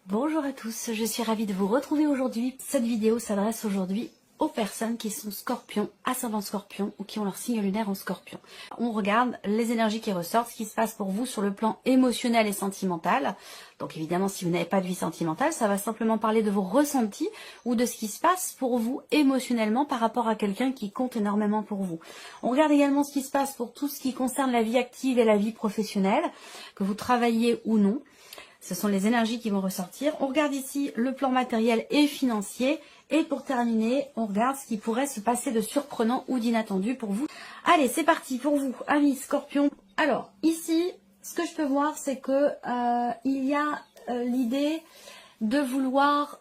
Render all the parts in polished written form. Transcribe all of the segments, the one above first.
Bonjour à tous, je suis ravie de vous retrouver aujourd'hui. Cette vidéo s'adresse aujourd'hui aux personnes qui sont scorpions, ascendant scorpion ou qui ont leur signe lunaire en scorpion. On regarde les énergies qui ressortent, ce qui se passe pour vous sur le plan émotionnel et sentimental. Donc évidemment, si vous n'avez pas de vie sentimentale, ça va simplement parler de vos ressentis ou de ce qui se passe pour vous émotionnellement par rapport à quelqu'un qui compte énormément pour vous. On regarde également ce qui se passe pour tout ce qui concerne la vie active et la vie professionnelle, que vous travaillez ou non. Ce sont les énergies qui vont ressortir. On regarde ici le plan matériel et financier. Et pour terminer, on regarde ce qui pourrait se passer de surprenant ou d'inattendu pour vous. Allez, c'est parti pour vous, amis Scorpion. Alors, ici, ce que je peux voir, c'est que il y a l'idée de vouloir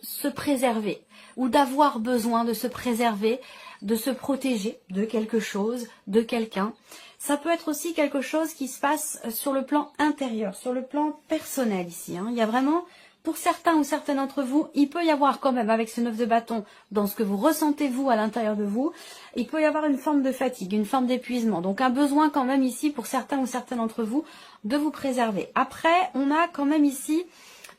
se préserver ou d'avoir besoin de se préserver, de se protéger de quelque chose, de quelqu'un. Ça peut être aussi quelque chose qui se passe sur le plan intérieur, sur le plan personnel ici. Il y a vraiment, pour certains ou certaines d'entre vous, il peut y avoir quand même, avec ce 9 de bâton, dans ce que vous ressentez vous à l'intérieur de vous, il peut y avoir une forme de fatigue, une forme d'épuisement. Donc un besoin quand même ici, pour certains ou certaines d'entre vous, de vous préserver. Après, on a quand même ici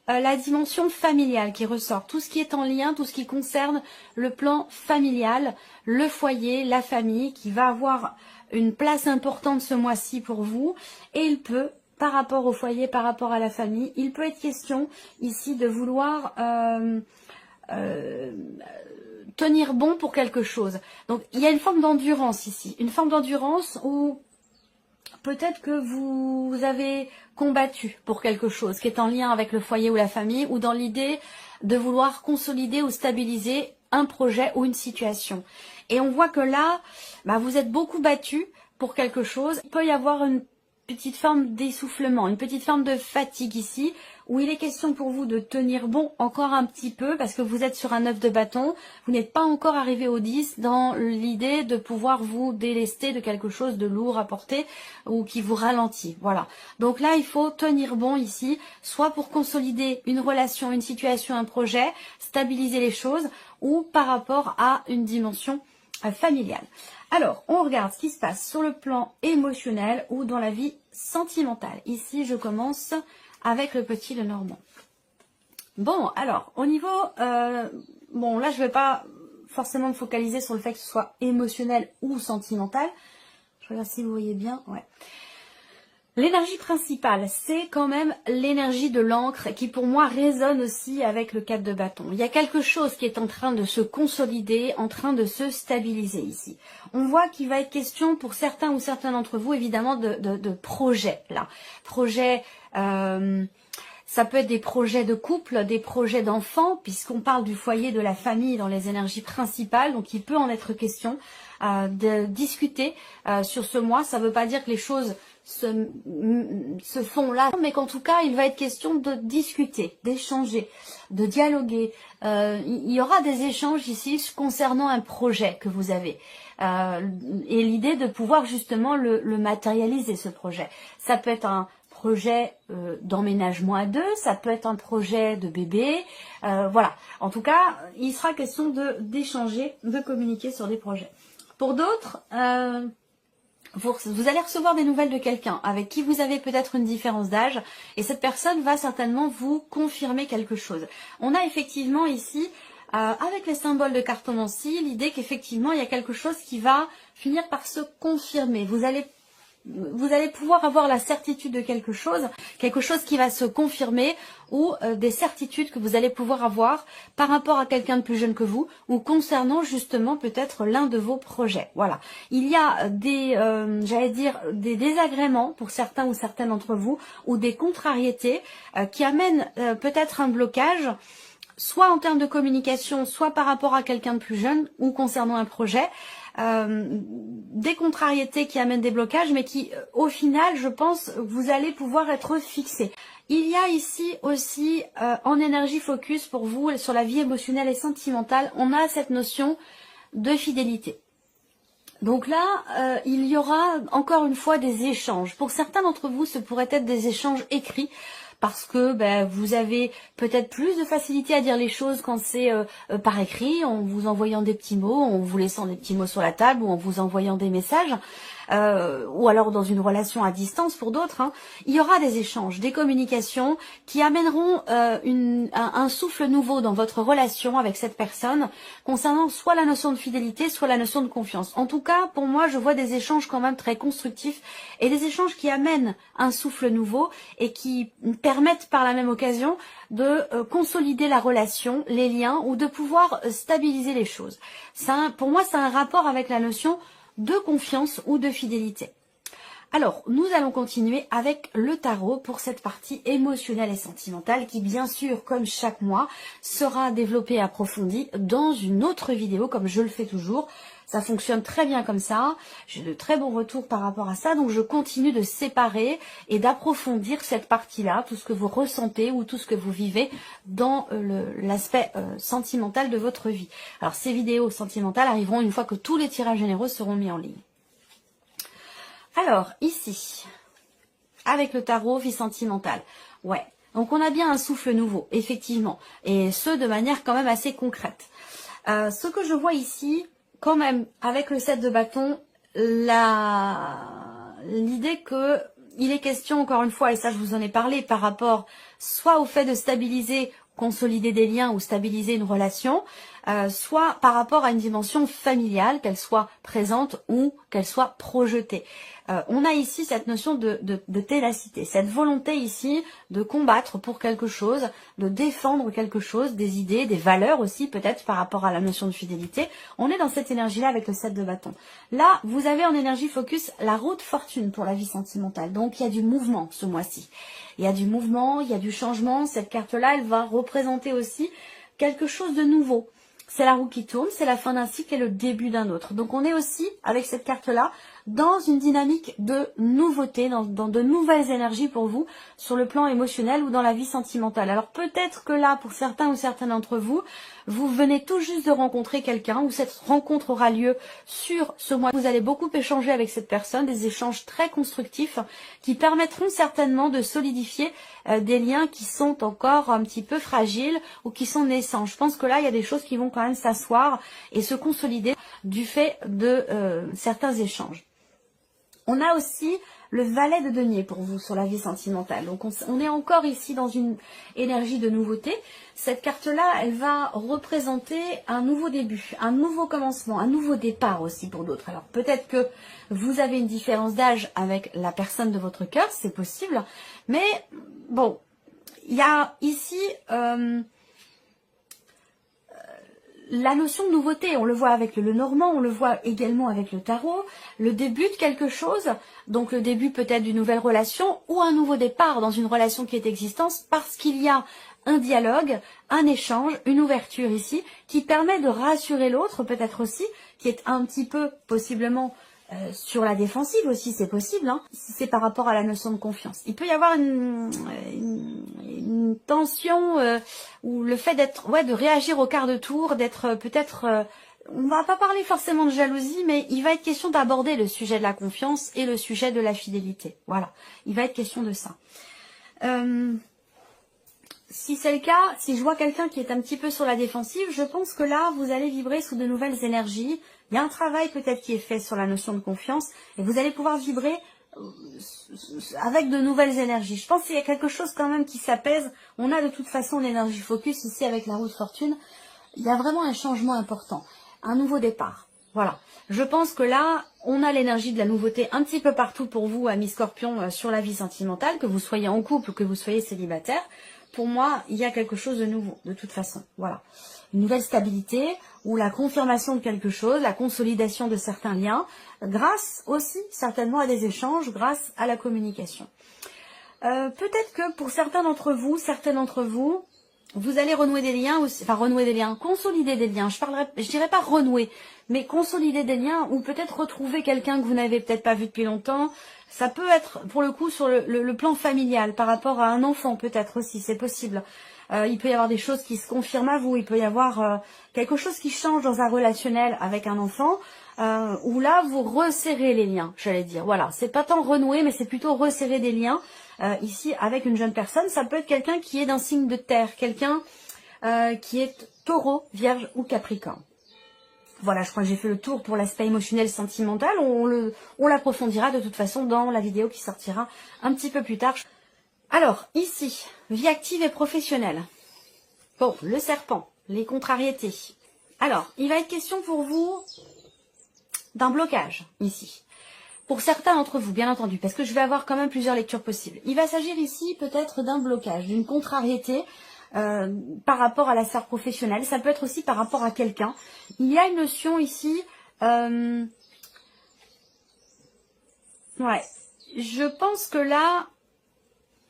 la dimension familiale qui ressort, tout ce qui est en lien, tout ce qui concerne le plan familial, le foyer, la famille, qui va avoir une place importante ce mois-ci pour vous. Et il peut, par rapport au foyer, par rapport à la famille, il peut être question ici de vouloir tenir bon pour quelque chose. Donc il y a une forme d'endurance ici, une forme d'endurance où peut-être que vous avez combattu pour quelque chose qui est en lien avec le foyer ou la famille, ou dans l'idée de vouloir consolider ou stabiliser un projet ou une situation. Et on voit que là, vous êtes beaucoup battu pour quelque chose. Il peut y avoir une petite forme d'essoufflement, une petite forme de fatigue ici, où il est question pour vous de tenir bon encore un petit peu, parce que vous êtes sur un 9 de bâton, vous n'êtes pas encore arrivé au 10 dans l'idée de pouvoir vous délester de quelque chose de lourd à porter, ou qui vous ralentit, voilà. Donc là, il faut tenir bon ici, soit pour consolider une relation, une situation, un projet, stabiliser les choses, ou par rapport à une dimension familiale. Alors, on regarde ce qui se passe sur le plan émotionnel ou dans la vie sentimentale. Ici, je commence avec le petit Lenormand. Bon, alors, au niveau... bon, là, je ne vais pas forcément me focaliser sur le fait que ce soit émotionnel ou sentimental. Je regarde si vous voyez bien. Ouais. L'énergie principale, c'est quand même l'énergie de l'encre qui pour moi résonne aussi avec le 4 de bâton. Il y a quelque chose qui est en train de se consolider, en train de se stabiliser ici. On voit qu'il va être question pour certains ou certains d'entre vous évidemment de projets là. Projets, ça peut être des projets de couple, des projets d'enfants, puisqu'on parle du foyer, de la famille dans les énergies principales, donc il peut en être question de discuter sur ce mois. Ça ne veut pas dire que les choses se font là, mais qu'en tout cas, il va être question de discuter, d'échanger, de dialoguer. Il y aura des échanges ici concernant un projet que vous avez. Et l'idée de pouvoir justement le matérialiser, ce projet. Ça peut être un projet d'emménagement à deux, ça peut être un projet de bébé, voilà. En tout cas, il sera question d'échanger, de communiquer sur des projets. Pour d'autres, vous allez recevoir des nouvelles de quelqu'un avec qui vous avez peut-être une différence d'âge et cette personne va certainement vous confirmer quelque chose. On a effectivement ici, avec les symboles de cartomancie, l'idée qu'effectivement il y a quelque chose qui va finir par se confirmer. Vous allez pouvoir avoir la certitude de quelque chose qui va se confirmer ou des certitudes que vous allez pouvoir avoir par rapport à quelqu'un de plus jeune que vous ou concernant justement peut-être l'un de vos projets. Voilà. Il y a des, des désagréments pour certains ou certaines d'entre vous ou des contrariétés qui amènent peut-être un blocage, soit en termes de communication, soit par rapport à quelqu'un de plus jeune ou concernant un projet. Des contrariétés qui amènent des blocages, mais qui, au final, je pense, vous allez pouvoir être fixés. Il y a ici aussi, en énergie focus pour vous, sur la vie émotionnelle et sentimentale, on a cette notion de fidélité. Donc là, il y aura encore une fois des échanges. Pour certains d'entre vous, ce pourrait être des échanges écrits, parce que vous avez peut-être plus de facilité à dire les choses quand c'est par écrit, en vous envoyant des petits mots, en vous laissant des petits mots sur la table ou en vous envoyant des messages. ou alors dans une relation à distance pour d'autres, hein, il y aura des échanges, des communications qui amèneront un souffle nouveau dans votre relation avec cette personne concernant soit la notion de fidélité, soit la notion de confiance. En tout cas, pour moi, je vois des échanges quand même très constructifs et des échanges qui amènent un souffle nouveau et qui permettent par la même occasion de consolider la relation, les liens ou de pouvoir stabiliser les choses. Pour moi, c'est un rapport avec la notion de confiance ou de fidélité. Alors, nous allons continuer avec le tarot pour cette partie émotionnelle et sentimentale qui, bien sûr, comme chaque mois, sera développée et approfondie dans une autre vidéo, comme je le fais toujours. Ça fonctionne très bien comme ça. J'ai de très bons retours par rapport à ça. Donc, je continue de séparer et d'approfondir cette partie-là, tout ce que vous ressentez ou tout ce que vous vivez dans l'aspect sentimental de votre vie. Alors, ces vidéos sentimentales arriveront une fois que tous les tirages généraux seront mis en ligne. Alors, ici, avec le tarot, vie sentimentale. Ouais, donc on a bien un souffle nouveau, effectivement. Et ce, de manière quand même assez concrète. Ce que je vois ici, quand même, avec le 7 de bâton, l'idée que il est question, encore une fois, et ça je vous en ai parlé, par rapport soit au fait de stabiliser, consolider des liens ou stabiliser une relation, soit par rapport à une dimension familiale, qu'elle soit présente ou qu'elle soit projetée. On a ici cette notion de ténacité, cette volonté ici de combattre pour quelque chose, de défendre quelque chose, des idées, des valeurs aussi peut-être par rapport à la notion de fidélité. On est dans cette énergie-là avec le 7 de bâton. Là, vous avez en énergie focus la roue fortune pour la vie sentimentale. Donc il y a du mouvement ce mois-ci. Il y a du mouvement, il y a du changement. Cette carte-là, elle va représenter aussi quelque chose de nouveau. C'est la roue qui tourne, c'est la fin d'un cycle et le début d'un autre. Donc on est aussi, avec cette carte-là, dans une dynamique de nouveauté, dans de nouvelles énergies pour vous, sur le plan émotionnel ou dans la vie sentimentale. Alors peut-être que là, pour certains ou certaines d'entre vous, vous venez tout juste de rencontrer quelqu'un, ou cette rencontre aura lieu sur ce mois. Vous allez beaucoup échanger avec cette personne, des échanges très constructifs, qui permettront certainement de solidifier des liens qui sont encore un petit peu fragiles, ou qui sont naissants. Je pense que là, il y a des choses qui vont quand même s'asseoir et se consolider du fait de certains échanges. On a aussi le valet de denier pour vous sur la vie sentimentale. Donc on est encore ici dans une énergie de nouveauté. Cette carte-là, elle va représenter un nouveau début, un nouveau commencement, un nouveau départ aussi pour d'autres. Alors peut-être que vous avez une différence d'âge avec la personne de votre cœur, c'est possible. Mais bon, il y a ici la notion de nouveauté, on le voit avec le Normand, on le voit également avec le tarot, le début de quelque chose, donc le début peut-être d'une nouvelle relation ou un nouveau départ dans une relation qui est existante parce qu'il y a un dialogue, un échange, une ouverture ici qui permet de rassurer l'autre peut-être aussi, qui est un petit peu possiblement sur la défensive aussi, c'est possible, hein, si c'est par rapport à la notion de confiance. Il peut y avoir une tension ou le fait d'être, de réagir au quart de tour, d'être peut-être, on va pas parler forcément de jalousie, mais il va être question d'aborder le sujet de la confiance et le sujet de la fidélité. Voilà, il va être question de ça. Si c'est le cas, si je vois quelqu'un qui est un petit peu sur la défensive, je pense que là, vous allez vibrer sous de nouvelles énergies. Il y a un travail peut-être qui est fait sur la notion de confiance et vous allez pouvoir vibrer avec de nouvelles énergies. Je pense qu'il y a quelque chose quand même qui s'apaise. On a de toute façon l'énergie focus ici avec la roue de fortune. Il y a vraiment un changement important, un nouveau départ. Voilà. Je pense que là, on a l'énergie de la nouveauté un petit peu partout pour vous, amis Scorpions, sur la vie sentimentale, que vous soyez en couple ou que vous soyez célibataire. Pour moi, il y a quelque chose de nouveau, de toute façon. Voilà. Une nouvelle stabilité ou la confirmation de quelque chose, la consolidation de certains liens, grâce aussi certainement à des échanges, grâce à la communication. Peut-être que pour certains d'entre vous, certaines d'entre vous, vous allez renouer des liens, enfin renouer des liens, consolider des liens. Je dirais pas renouer, mais consolider des liens ou peut-être retrouver quelqu'un que vous n'avez peut-être pas vu depuis longtemps. Ça peut être pour le coup sur le plan familial, par rapport à un enfant peut-être aussi, c'est possible. Il peut y avoir des choses qui se confirment à vous, il peut y avoir quelque chose qui change dans un relationnel avec un enfant, où là vous resserrez les liens, j'allais dire. Voilà, c'est pas tant renouer, mais c'est plutôt resserrer des liens. Ici, avec une jeune personne, ça peut être quelqu'un qui est d'un signe de terre, quelqu'un qui est taureau, vierge ou capricorne. Voilà, je crois que j'ai fait le tour pour l'aspect émotionnel, sentimental. On l'approfondira de toute façon dans la vidéo qui sortira un petit peu plus tard. Alors, ici, vie active et professionnelle. Bon, le serpent, les contrariétés. Alors, il va être question pour vous d'un blocage, ici. Pour certains d'entre vous, bien entendu, parce que je vais avoir quand même plusieurs lectures possibles. Il va s'agir ici peut-être d'un blocage, d'une contrariété par rapport à la sphère professionnelle. Ça peut être aussi par rapport à quelqu'un. Il y a une notion ici... ouais, je pense que là...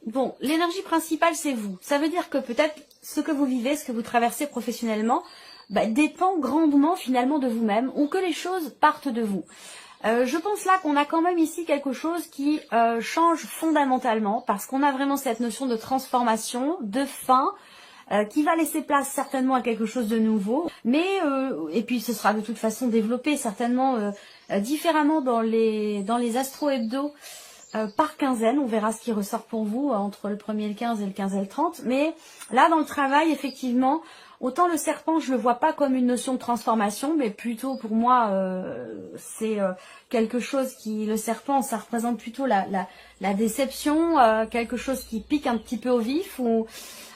Bon, l'énergie principale, c'est vous. Ça veut dire que peut-être ce que vous vivez, ce que vous traversez professionnellement, dépend grandement finalement de vous-même ou que les choses partent de vous. Je pense là qu'on a quand même ici quelque chose qui change fondamentalement parce qu'on a vraiment cette notion de transformation, de fin, qui va laisser place certainement à quelque chose de nouveau. Mais, et puis ce sera de toute façon développé certainement différemment dans les astro-hebdo par quinzaine. On verra ce qui ressort pour vous entre le 1er et le 15 et le 15 et le 30. Mais là, dans le travail, effectivement, autant le serpent, je le vois pas comme une notion de transformation, mais plutôt pour moi, c'est quelque chose qui, le serpent, ça représente plutôt la déception, quelque chose qui pique un petit peu au vif, ou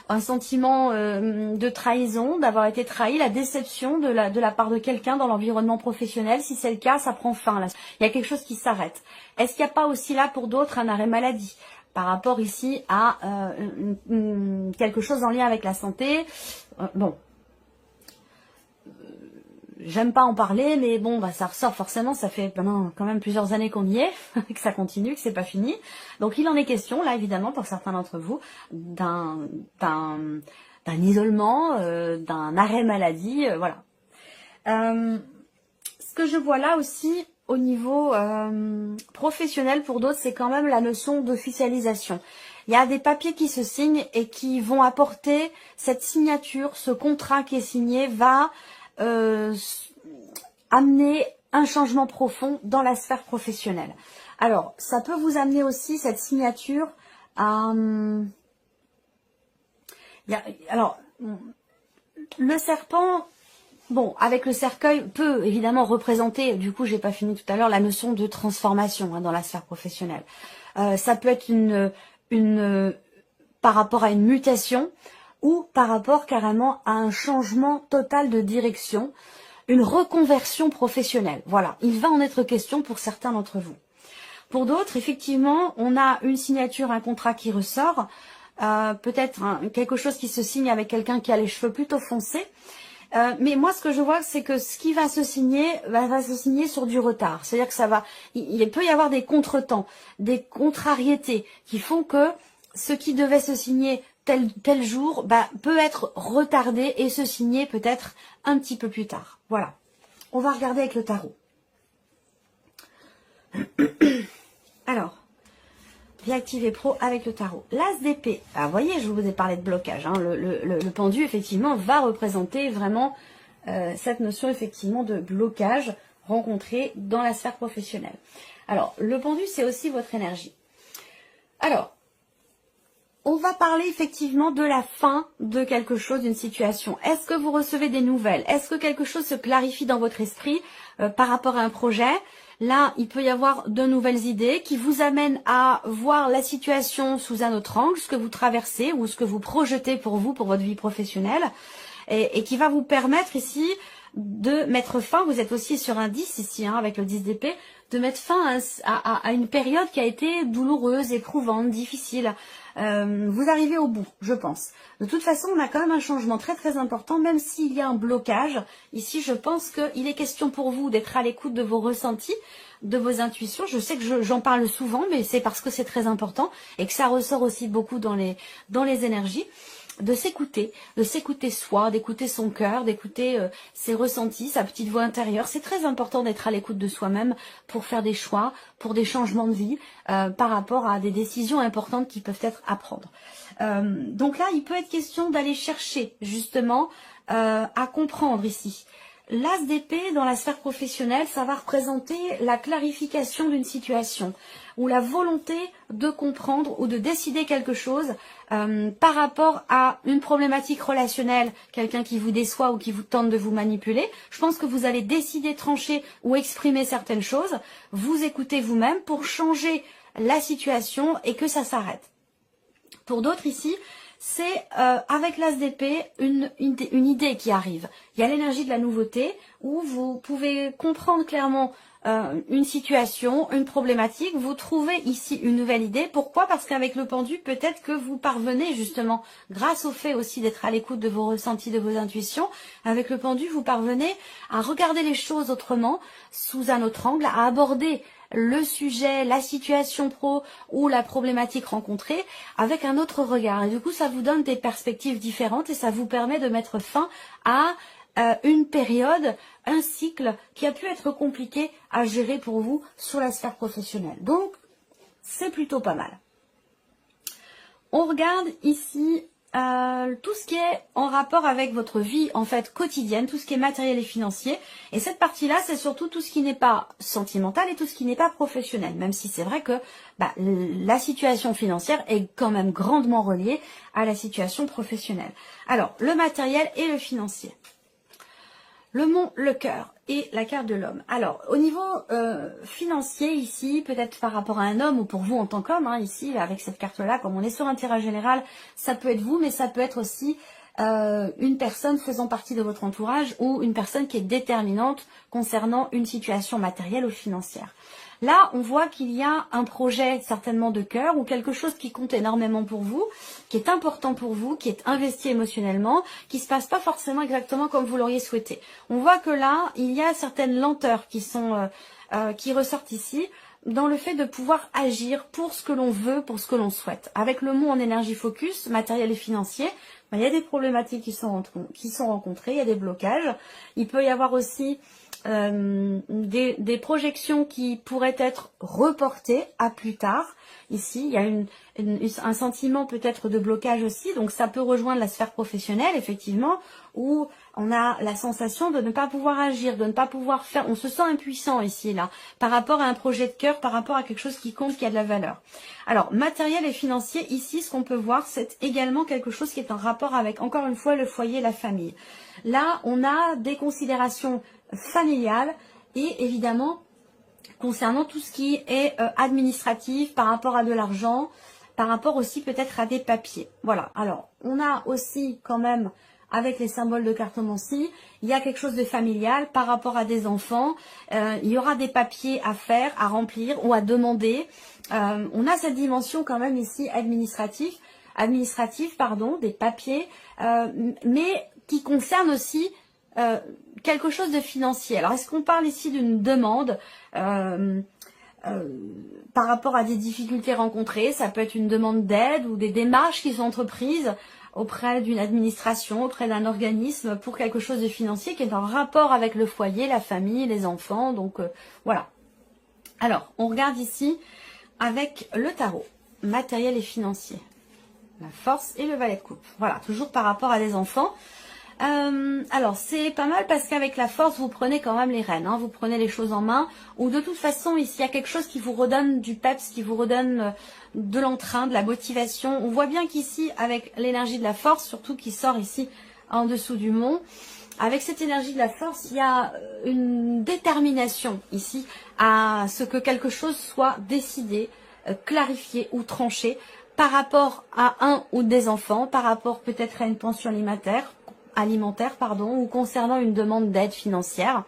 un sentiment de trahison, d'avoir été trahi, la déception de la part de quelqu'un dans l'environnement professionnel. Si c'est le cas, ça prend fin. Là. Il y a quelque chose qui s'arrête. Est-ce qu'il n'y a pas aussi là pour d'autres un arrêt maladie par rapport ici à quelque chose en lien avec la santé? Bon, j'aime pas en parler, mais bon, ça ressort forcément, ça fait maintenant quand même plusieurs années qu'on y est, que ça continue, que c'est pas fini. Donc il en est question, là évidemment, pour certains d'entre vous, d'un isolement, d'un arrêt maladie, voilà. Ce que je vois là aussi, au niveau professionnel pour d'autres, c'est quand même la notion d'officialisation. Il y a des papiers qui se signent et qui vont apporter cette signature, ce contrat qui est signé va... amener un changement profond dans la sphère professionnelle. Alors, ça peut vous amener aussi cette signature à... alors, le serpent, bon, avec le cercueil, peut évidemment représenter, du coup, j'ai pas fini tout à l'heure, la notion de transformation dans la sphère professionnelle. Ça peut être par rapport à une mutation ou par rapport carrément à un changement total de direction, une reconversion professionnelle. Voilà, il va en être question pour certains d'entre vous. Pour d'autres, effectivement, on a une signature, un contrat qui ressort, peut-être quelque chose qui se signe avec quelqu'un qui a les cheveux plutôt foncés. Mais moi, ce que je vois, c'est que ce qui va se signer, va se signer sur du retard. C'est-à-dire que il peut y avoir des contretemps, des contrariétés qui font que ce qui devait se signer tel jour, peut être retardé et se signer peut-être un petit peu plus tard. Voilà. On va regarder avec le tarot. Alors, vie active et pro avec le tarot. L'as d'épée. Vous voyez, je vous ai parlé de blocage. Le pendu, effectivement, va représenter vraiment cette notion, effectivement, de blocage rencontré dans la sphère professionnelle. Alors, le pendu, c'est aussi votre énergie. Alors, on va parler effectivement de la fin de quelque chose, d'une situation. Est-ce que vous recevez des nouvelles? Est-ce que quelque chose se clarifie dans votre esprit par rapport à un projet? Là, il peut y avoir de nouvelles idées qui vous amènent à voir la situation sous un autre angle, ce que vous traversez ou ce que vous projetez pour vous, pour votre vie professionnelle, et qui va vous permettre ici de mettre fin, vous êtes aussi sur un 10 ici, avec le 10 d'épée, de mettre fin à une période qui a été douloureuse, éprouvante, difficile. Vous arrivez au bout, je pense. De toute façon, on a quand même un changement très très important, même s'il y a un blocage. Ici, je pense qu'il est question pour vous d'être à l'écoute de vos ressentis, de vos intuitions. Je sais que j'en parle souvent, mais c'est parce que c'est très important et que ça ressort aussi beaucoup dans les énergies. De s'écouter soi, d'écouter son cœur, d'écouter ses ressentis, sa petite voix intérieure. C'est très important d'être à l'écoute de soi-même pour faire des choix, pour des changements de vie, par rapport à des décisions importantes qui peuvent être à prendre. Donc là, il peut être question d'aller chercher justement à comprendre ici l'as d'épée dans la sphère professionnelle, ça va représenter la clarification d'une situation ou la volonté de comprendre ou de décider quelque chose par rapport à une problématique relationnelle, quelqu'un qui vous déçoit ou qui vous tente de vous manipuler. Je pense que vous allez décider, trancher ou exprimer certaines choses, vous écoutez vous-même pour changer la situation et que ça s'arrête. Pour d'autres ici, c'est avec l'as d'épée une idée qui arrive. Il y a l'énergie de la nouveauté où vous pouvez comprendre clairement une situation, une problématique. Vous trouvez ici une nouvelle idée. Pourquoi? Parce qu'avec le pendu, peut-être que vous parvenez justement, grâce au fait aussi d'être à l'écoute de vos ressentis, de vos intuitions, avec le pendu, vous parvenez à regarder les choses autrement, sous un autre angle, à aborder le sujet, la situation pro ou la problématique rencontrée avec un autre regard. Et du coup, ça vous donne des perspectives différentes et ça vous permet de mettre fin à une période, un cycle qui a pu être compliqué à gérer pour vous sur la sphère professionnelle. Donc, c'est plutôt pas mal. On regarde ici tout ce qui est en rapport avec votre vie en fait quotidienne, tout ce qui est matériel et financier. Et cette partie-là, c'est surtout tout ce qui n'est pas sentimental et tout ce qui n'est pas professionnel. Même si c'est vrai que la situation financière est quand même grandement reliée à la situation professionnelle. Alors, le matériel et le financier. Le mont, le cœur et la carte de l'homme. Alors, au niveau financier ici, peut-être par rapport à un homme ou pour vous en tant qu'homme, ici, avec cette carte-là, comme on est sur un tirage général, ça peut être vous, mais ça peut être aussi une personne faisant partie de votre entourage ou une personne qui est déterminante concernant une situation matérielle ou financière. Là, on voit qu'il y a un projet certainement de cœur ou quelque chose qui compte énormément pour vous, qui est important pour vous, qui est investi émotionnellement, qui se passe pas forcément exactement comme vous l'auriez souhaité. On voit que là, il y a certaines lenteurs qui ressortent ici dans le fait de pouvoir agir pour ce que l'on veut, pour ce que l'on souhaite. Avec le mot en énergie focus, matériel et financier, il y a des problématiques qui sont rencontrées, il y a des blocages. Il peut y avoir aussi des projections qui pourraient être reportées à plus tard. Ici, il y a un sentiment peut-être de blocage aussi, donc ça peut rejoindre la sphère professionnelle, effectivement, où on a la sensation de ne pas pouvoir agir, de ne pas pouvoir faire, on se sent impuissant ici, là, par rapport à un projet de cœur, par rapport à quelque chose qui compte, qui a de la valeur. Alors, matériel et financier, ici, ce qu'on peut voir, c'est également quelque chose qui est en rapport avec, encore une fois, le foyer, la famille. Là, on a des considérations familiales et évidemment, concernant tout ce qui est administratif, par rapport à de l'argent, par rapport aussi peut-être à des papiers. Voilà, alors, on a aussi quand même, avec les symboles de cartomancie, il y a quelque chose de familial par rapport à des enfants. Il y aura des papiers à faire, à remplir ou à demander. On a cette dimension quand même ici administrative, des papiers, mais qui concerne aussi quelque chose de financier. Alors, est-ce qu'on parle ici d'une demande par rapport à des difficultés rencontrées? Ça peut être une demande d'aide ou des démarches qui sont entreprises auprès d'une administration, auprès d'un organisme pour quelque chose de financier qui est en rapport avec le foyer, la famille, les enfants. Donc, voilà. Alors, on regarde ici avec le tarot, matériel et financier. La force et le valet de coupe. Voilà, toujours par rapport à des enfants. Alors c'est pas mal parce qu'avec la force vous prenez quand même les rênes, vous prenez les choses en main, ou de toute façon ici il y a quelque chose qui vous redonne du peps, qui vous redonne de l'entrain, de la motivation. On voit bien qu'ici avec l'énergie de la force, surtout qui sort ici en dessous du mont, avec cette énergie de la force il y a une détermination ici à ce que quelque chose soit décidé, clarifié ou tranché par rapport à un ou des enfants, par rapport peut-être à une pension alimentaire, ou concernant une demande d'aide financière.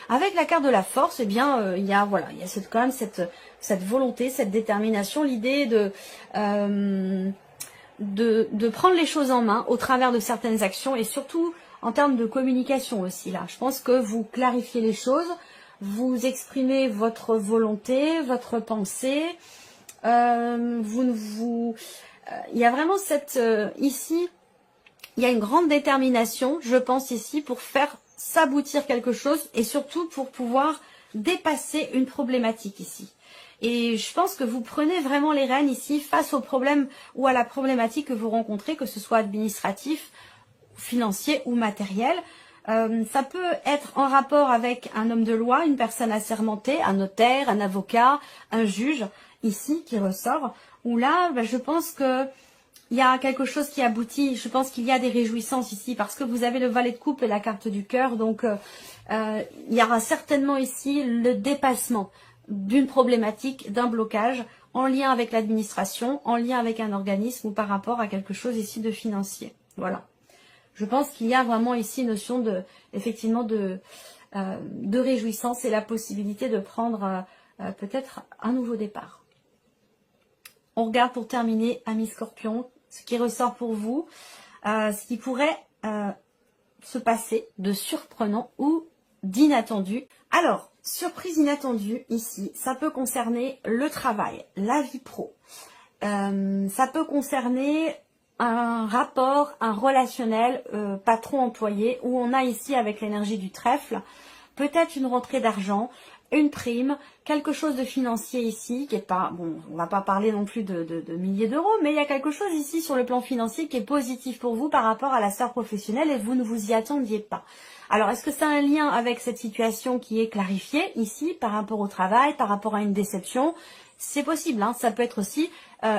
Avec la carte de la force, eh bien, il y a quand même cette volonté, cette détermination, l'idée de prendre les choses en main au travers de certaines actions et surtout en termes de communication aussi. Là, je pense que vous clarifiez les choses, vous exprimez votre volonté, votre pensée. Il y a vraiment ici. Il y a une grande détermination, je pense ici, pour faire s'aboutir quelque chose et surtout pour pouvoir dépasser une problématique ici. Et je pense que vous prenez vraiment les rênes ici face au problème ou à la problématique que vous rencontrez, que ce soit administratif, financier ou matériel. Ça peut être en rapport avec un homme de loi, une personne assermentée, un notaire, un avocat, un juge, ici, qui ressort. Où là, je pense que il y a quelque chose qui aboutit. Je pense qu'il y a des réjouissances ici parce que vous avez le valet de coupe et la carte du cœur. Donc, il y aura certainement ici le dépassement d'une problématique, d'un blocage en lien avec l'administration, en lien avec un organisme ou par rapport à quelque chose ici de financier. Voilà. Je pense qu'il y a vraiment ici une notion de, effectivement, de réjouissance et la possibilité de prendre peut-être un nouveau départ. On regarde pour terminer, amis Scorpion, ce qui ressort pour vous, ce qui pourrait se passer de surprenant ou d'inattendu. Alors, surprise inattendue ici, ça peut concerner le travail, la vie pro. Ça peut concerner un rapport, un relationnel patron-employé, où on a ici avec l'énergie du trèfle, peut-être une rentrée d'argent, une prime, quelque chose de financier ici, qui est pas, bon, on va pas parler non plus de milliers d'euros, mais il y a quelque chose ici sur le plan financier qui est positif pour vous par rapport à la sphère professionnelle et vous ne vous y attendiez pas. Alors, est-ce que ça a un lien avec cette situation qui est clarifiée ici par rapport au travail, par rapport à une déception? C'est possible, hein, ça peut être aussi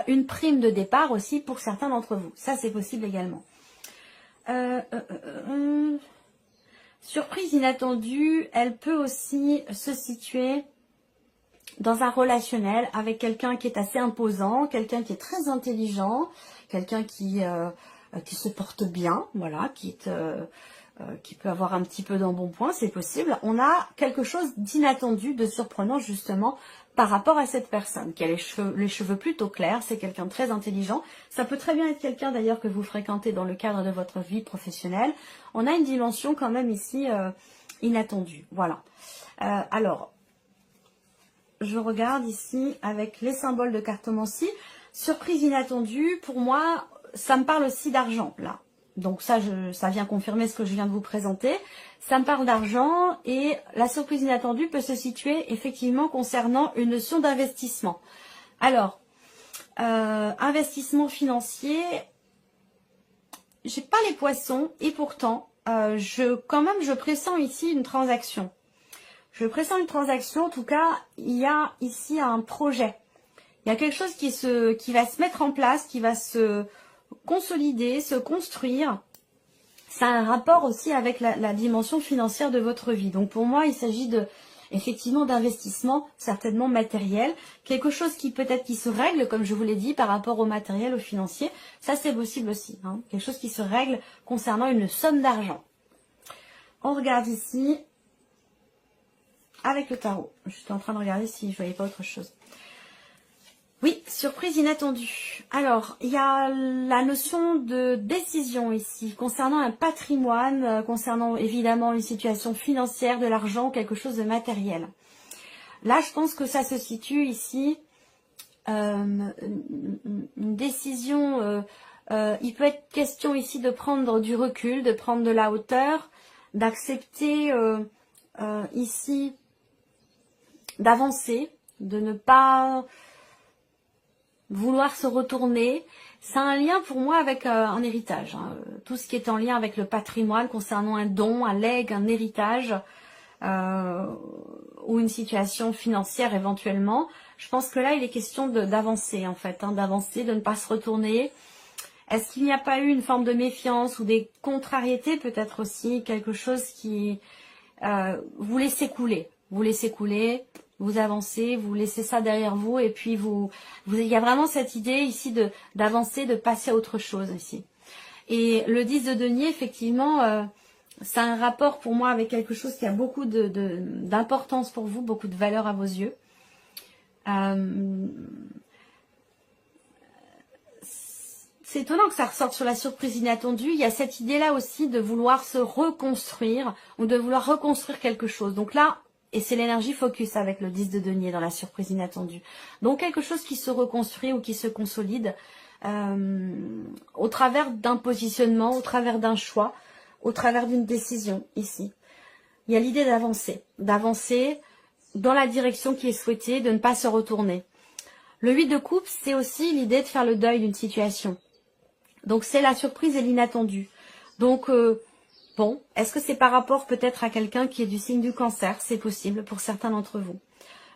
une prime de départ aussi pour certains d'entre vous. Ça, c'est possible également. Surprise inattendue, elle peut aussi se situer dans un relationnel avec quelqu'un qui est assez imposant, quelqu'un qui est très intelligent, quelqu'un qui se porte bien, voilà, qui peut avoir un petit peu d'embonpoint, c'est possible. On a quelque chose d'inattendu, de surprenant justement par rapport à cette personne qui a les cheveux plutôt clairs, c'est quelqu'un de très intelligent. Ça peut très bien être quelqu'un d'ailleurs que vous fréquentez dans le cadre de votre vie professionnelle. On a une dimension quand même ici inattendue, voilà. Alors, je regarde ici avec les symboles de cartomancie. Surprise inattendue, pour moi, ça me parle aussi d'argent, là. Donc ça vient confirmer ce que je viens de vous présenter. Ça me parle d'argent et la surprise inattendue peut se situer effectivement concernant une notion d'investissement. Alors, investissement financier, j'ai pas les poissons et pourtant, je pressens ici une transaction. Je pressens une transaction, en tout cas, il y a ici un projet. Il y a quelque chose qui va se mettre en place, qui va se consolider, se construire. Ça a un rapport aussi avec la dimension financière de votre vie. Donc pour moi, il s'agit effectivement d'investissement, certainement matériel, quelque chose qui peut-être qui se règle, comme je vous l'ai dit, par rapport au matériel, au financier. Ça, c'est possible aussi, hein. Quelque chose qui se règle concernant une somme d'argent. On regarde ici avec le tarot. Je suis en train de regarder si je voyais pas autre chose. Oui, surprise inattendue. Alors, il y a la notion de décision ici, concernant un patrimoine, concernant évidemment une situation financière, de l'argent, quelque chose de matériel. Là, je pense que ça se situe ici, une décision, il peut être question ici de prendre du recul, de prendre de la hauteur, d'accepter ici, d'avancer, de ne pas vouloir se retourner. C'est un lien pour moi avec un héritage, hein. Tout ce qui est en lien avec le patrimoine concernant un don, un legs, un héritage ou une situation financière éventuellement. Je pense que là il est question d'avancer en fait, hein, d'avancer, de ne pas se retourner. Est-ce qu'il n'y a pas eu une forme de méfiance ou des contrariétés, peut-être aussi quelque chose qui vous laissez couler, vous avancez, vous laissez ça derrière vous et puis il y a vraiment cette idée ici d'avancer, de passer à autre chose ici. Et le 10 de denier, effectivement, c'est un rapport pour moi avec quelque chose qui a beaucoup d'importance pour vous, beaucoup de valeur à vos yeux. C'est étonnant que ça ressorte sur la surprise inattendue. Il y a cette idée-là aussi de vouloir se reconstruire ou de vouloir reconstruire quelque chose. Donc là, et c'est l'énergie focus avec le 10 de denier dans la surprise inattendue. Donc quelque chose qui se reconstruit ou qui se consolide au travers d'un positionnement, au travers d'un choix, au travers d'une décision ici. Il y a l'idée d'avancer dans la direction qui est souhaitée, de ne pas se retourner. Le 8 de coupe, c'est aussi l'idée de faire le deuil d'une situation. Donc c'est la surprise et l'inattendu. Donc Bon, est-ce que c'est par rapport peut-être à quelqu'un qui est du signe du cancer? C'est possible pour certains d'entre vous.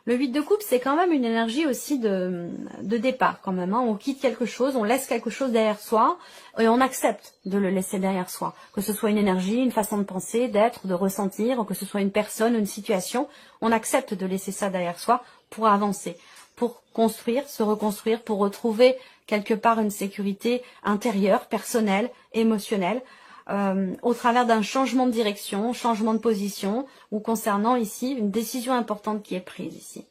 Le 8 de coupe, c'est quand même une énergie aussi de départ quand même. Hein. On quitte quelque chose, on laisse quelque chose derrière soi et on accepte de le laisser derrière soi. Que ce soit une énergie, une façon de penser, d'être, de ressentir, ou que ce soit une personne, une situation, on accepte de laisser ça derrière soi pour avancer, pour construire, se reconstruire, pour retrouver quelque part une sécurité intérieure, personnelle, émotionnelle. Au travers d'un changement de direction, changement de position, ou concernant ici une décision importante qui est prise ici.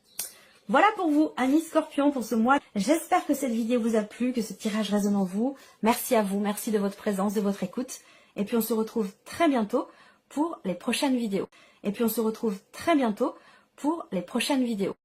Voilà pour vous, amis Scorpions, pour ce mois. J'espère que cette vidéo vous a plu, que ce tirage résonne en vous. Merci à vous, merci de votre présence, de votre écoute. Et puis on se retrouve très bientôt pour les prochaines vidéos.